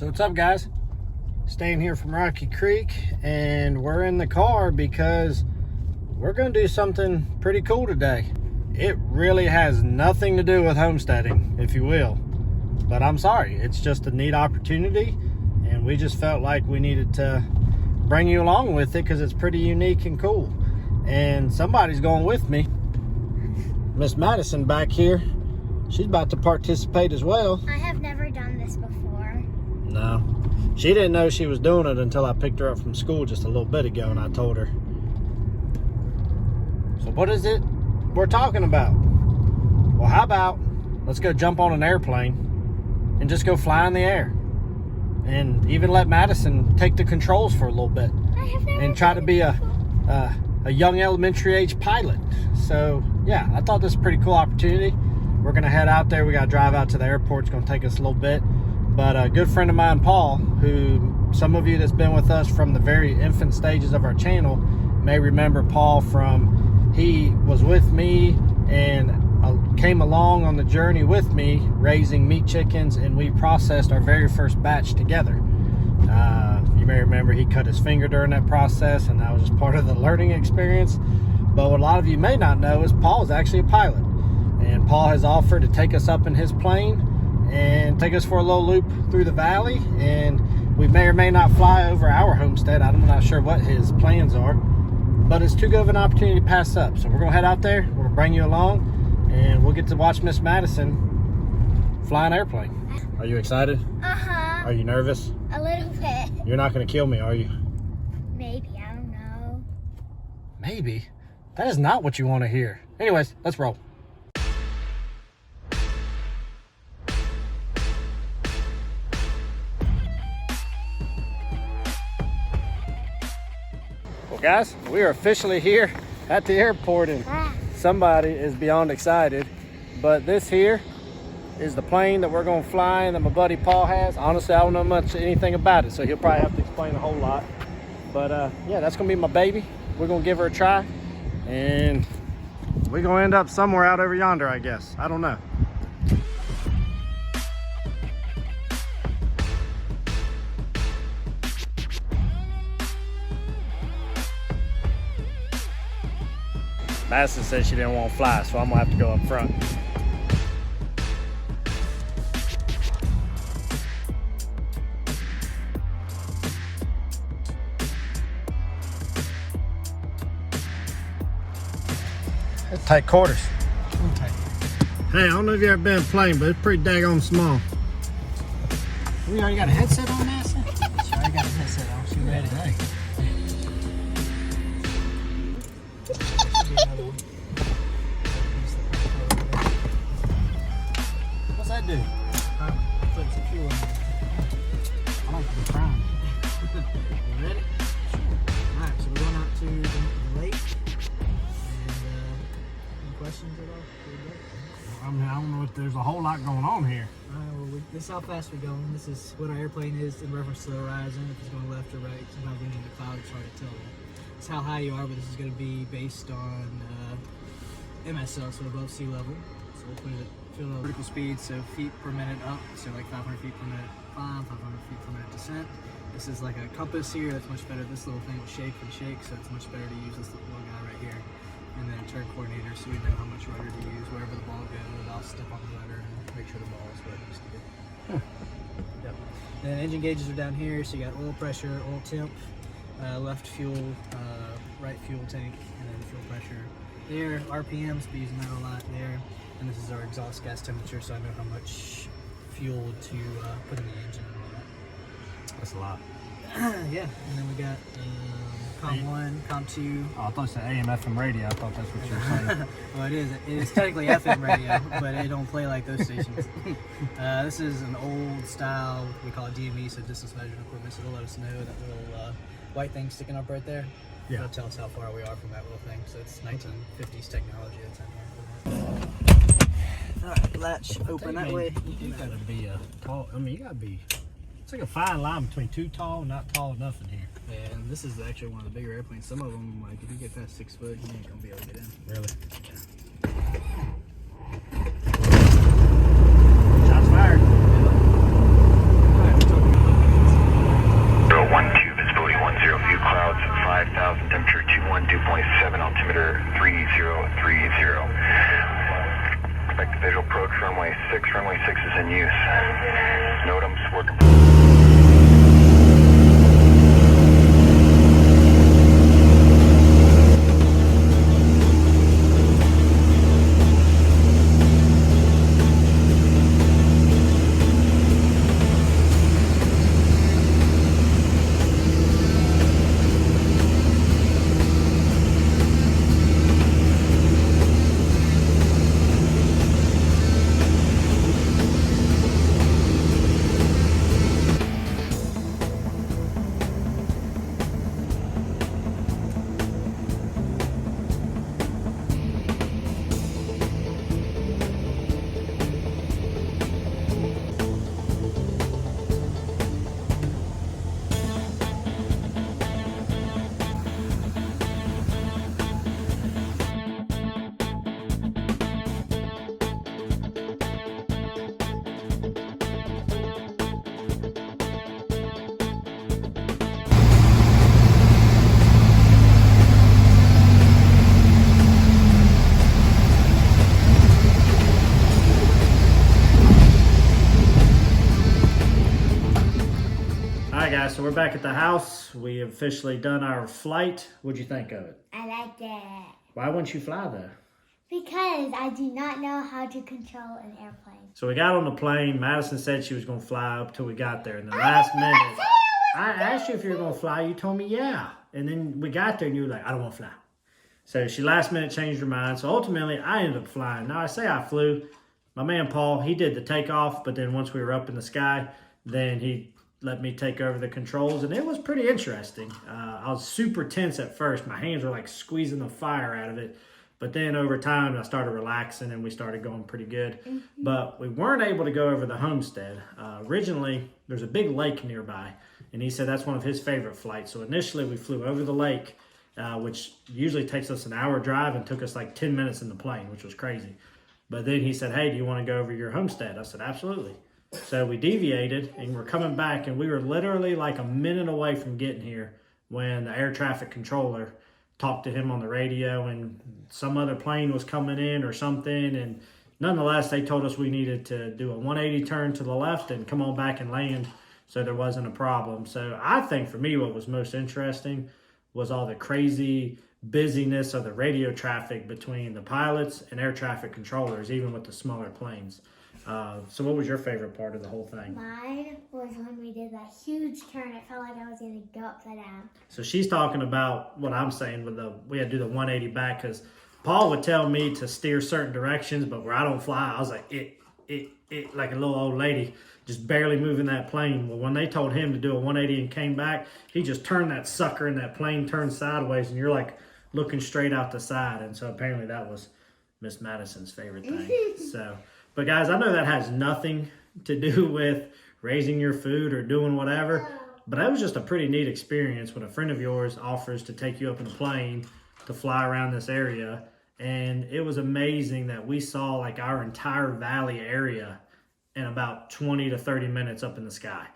So what's up, guys? Staying here from Rocky Creek, and we're in the car because we're going to do something pretty cool today. It really has nothing to do with homesteading, if you will, but I'm sorry, it's just a neat opportunity, and we just felt like we needed to bring you along with it because it's pretty unique and cool. And somebody's going with me. Miss Madison back here, she's about to participate as well. I have never done this before. No, she didn't know she was doing it until I picked her up from school just a little bit ago, and I told her. So what is it we're talking about? Well, how about let's go jump on an airplane and just go fly in the air, and even let Madison take the controls for a little bit and try to be a young elementary age pilot. So yeah, I thought this was a pretty cool opportunity. We're gonna head out there. We gotta drive out to the airport. It's gonna take us a little bit. But a good friend of mine, Paul, who some of you that's been with us from the very infant stages of our channel may remember Paul from, he was with me and came along on the journey with me raising meat chickens, and we processed our very first batch together. You may remember he cut his finger during that process, and that was just part of the learning experience. But what a lot of you may not know is Paul is actually a pilot, and Paul has offered to take us up in his plane and take us for a little loop through the valley, and we may or may not fly over our homestead. I'm not sure what his plans are, but it's too good of an opportunity to pass up. So we're gonna head out there, we're gonna bring you along, and we'll get to watch Miss Madison fly an airplane. Are you excited? Uh-huh. Are you nervous? A little bit. You're not gonna kill me, are you? Maybe, I don't know. Maybe? That is not what you want to hear. Anyways, let's roll. Well, guys, we are officially here at the airport, and somebody is beyond excited. But this here is the plane that we're going to fly and that my buddy Paul has. Honestly, I don't know anything about it, so he'll probably have to explain a whole lot. But yeah, that's going to be my baby. We're going to give her a try, and we're going to end up somewhere out over yonder, I guess. I don't know. Madison said she didn't want to fly, so I'm going to have to go up front. It's tight quarters. Okay. Hey, I don't know if you've ever been in a plane, but it's pretty daggone small. We already got a headset on, Madison? She already got a headset on. She ready. Hey. What's that do? Put some fuel in it. I like to be primed. You ready? Sure. Alright, so we're going out to the lake. Any questions at all? I mean, I don't know if there's a whole lot going on here. Well, this is how fast we're going. This is what our airplane is in reference to the horizon. If it's going left or right, sometimes we need a cloud, it's hard to tell. It's how high you are, but this is going to be based on MSL, so above sea level. So we'll put it at vertical speed, so feet per minute up, so like 500 feet per minute climb, 500 feet per minute descent. This is like a compass here, that's much better. This little thing will shake and shake, so it's much better to use this little guy right here. And then a turn coordinator, so we know how much rudder to use. Wherever the ball goes, I'll step on the rudder and make sure the ball is where it needs to be. Yep. And then engine gauges are down here, so you got oil pressure, oil temp, left fuel, right fuel tank, and then fuel pressure there. RPMs, be using that a lot there. And this is our exhaust gas temperature, so I know how much fuel to put in the engine and all that. That's a lot. Yeah, and then we got COM 1, COM 2. Oh, I thought it said AM, FM radio. I thought that's what you were saying. Well, it is technically FM radio, but it don't play like those stations. This is an old style, we call it DME, so distance measuring equipment, so it'll let us know that little white thing sticking up right there. Yeah. It'll tell us how far we are from that little thing, so it's 1950s technology that's in there. Alright, latch open that way. You gotta be tall, I mean, you gotta be, it's like a fine line between too tall and not tall enough in here. Yeah, and this is actually one of the bigger airplanes. Some of them, like, if you get past 6 foot, you ain't gonna be able to get in. Really? Yeah. Shots fired. guys, so we're back at the house. We have officially done our flight. What'd you think of it? I like it. Why wouldn't you fly though? Because I do not know how to control an airplane. So we got on the plane. Madison said she was going to fly up till we got there. And the last minute, I asked you if you were going to fly. You told me yeah. And then we got there and you were like, I don't want to fly. So she last minute changed her mind. So ultimately, I ended up flying. Now, I say I flew. My man Paul, he did the takeoff. But then once we were up in the sky, then he let me take over the controls, and it was pretty interesting. I was super tense at first. My hands were like squeezing the fire out of it. But then over time, I started relaxing, and we started going pretty good. But we weren't able to go over the Homestead. Originally, there's a big lake nearby, and he said that's one of his favorite flights. So initially, we flew over the lake, which usually takes us an hour drive, and took us like 10 minutes in the plane, which was crazy. But then he said, hey, do you want to go over your Homestead? I said, absolutely. So we deviated and we're coming back, and we were literally like a minute away from getting here when the air traffic controller talked to him on the radio, and some other plane was coming in or something. And nonetheless, they told us we needed to do a 180 turn to the left and come on back and land, so there wasn't a problem. So I think for me, what was most interesting was all the crazy busyness of the radio traffic between the pilots and air traffic controllers, even with the smaller planes. So what was your favorite part of the whole thing? Mine was when we did that huge turn. It felt like I was going to go upside down. So she's talking about what I'm saying with we had to do the 180 back, because Paul would tell me to steer certain directions, but where I don't fly, I was like, it, like a little old lady, just barely moving that plane. Well, when they told him to do a 180 and came back, he just turned that sucker and that plane turned sideways, and you're like looking straight out the side. And so apparently that was Miss Madison's favorite thing. So, but guys, I know that has nothing to do with raising your food or doing whatever, but that was just a pretty neat experience when a friend of yours offers to take you up in a plane to fly around this area. And it was amazing that we saw like our entire valley area in about 20 to 30 minutes up in the sky,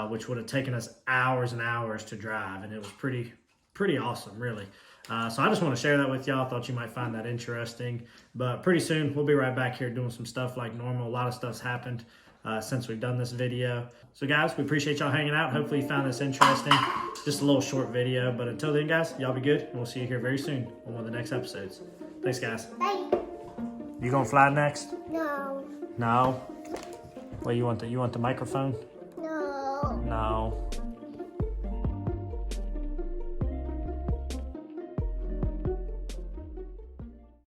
which would have taken us hours and hours to drive. And it was pretty awesome, really. So I just want to share that with y'all. I thought you might find that interesting. But pretty soon, we'll be right back here doing some stuff like normal. A lot of stuff's happened since we've done this video. So guys, we appreciate y'all hanging out. Hopefully you found this interesting. Just a little short video. But until then, guys, y'all be good. And we'll see you here very soon on one of the next episodes. Thanks, guys. Bye. You gonna fly next? No. No? Well, you want the microphone? No. No.